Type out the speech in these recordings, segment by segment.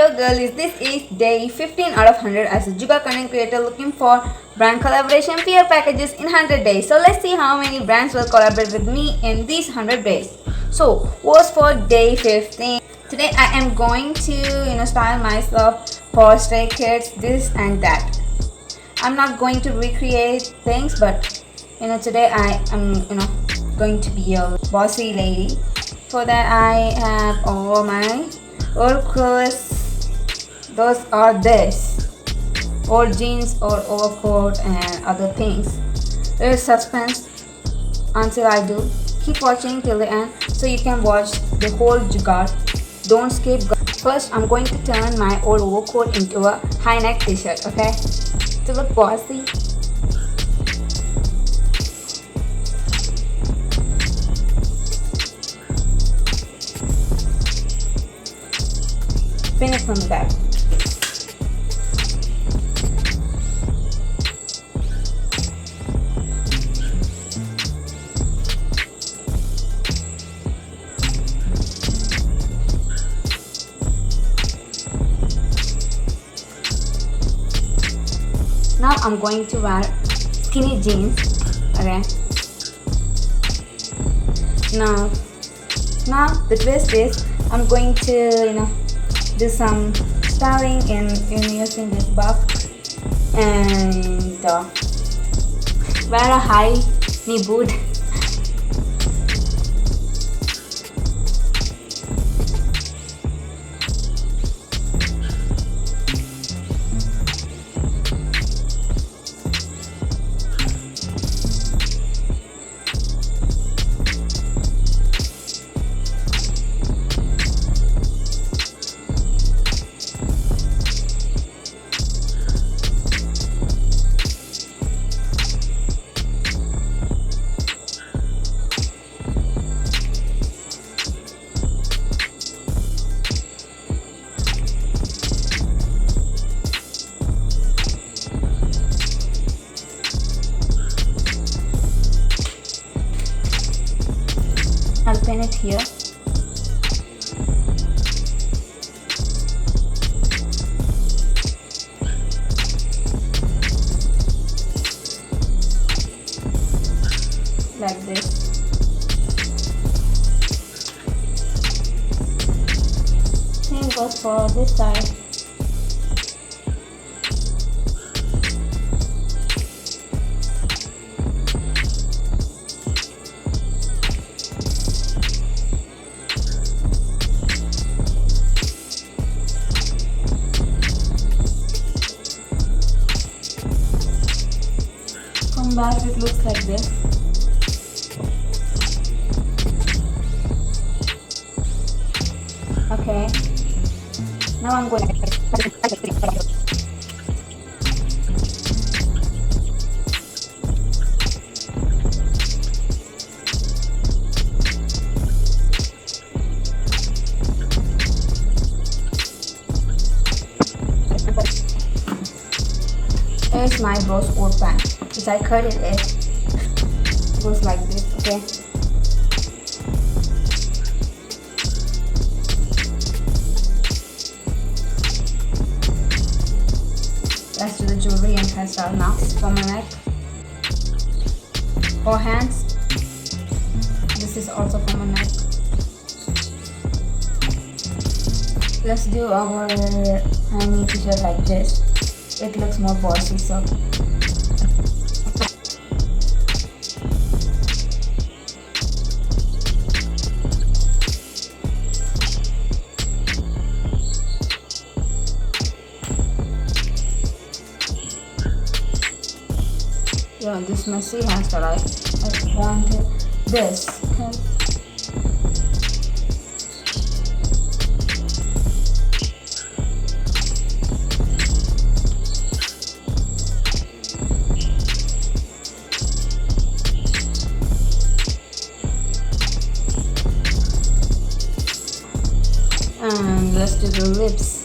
your girl is this is day 15 out of 100 as a jugaad content creator looking for brand collaboration PR packages in 100 days. So let's see how many brands will collaborate with me in these 100 days. So what's for day 15? Today I am going to style myself for stray kids, this and that. I'm not going to recreate things, but today I am going to be a bossy lady. For that I have all my old clothes. Those are this old jeans or overcoat and other things. There is suspense until I do. Keep watching till the end so you can watch the whole jugaad. Don't skip. First I'm going to turn my old overcoat into a high neck t-shirt, okay? To look bossy. Pin it from the back. Now I'm going to wear skinny jeans. Okay. Now the twist is I'm going to do some styling in using this buff and wear a high knee boot. I'll pin it here. Like this. Same goes for this side. From back it looks like this. Okay. Now I'm going to here's my bro's old pant. Which I cut it goes like this, okay? Let's do the jewelry and hairstyle now. For my neck, for hands, this is also for my neck. Let's do our high t-shirt like this. It looks more bossy, so yeah, this messy hairstyle, I wanted this, okay? And let's do the lips.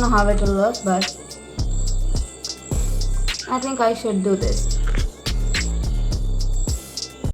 know how it will look, but I think I should do this.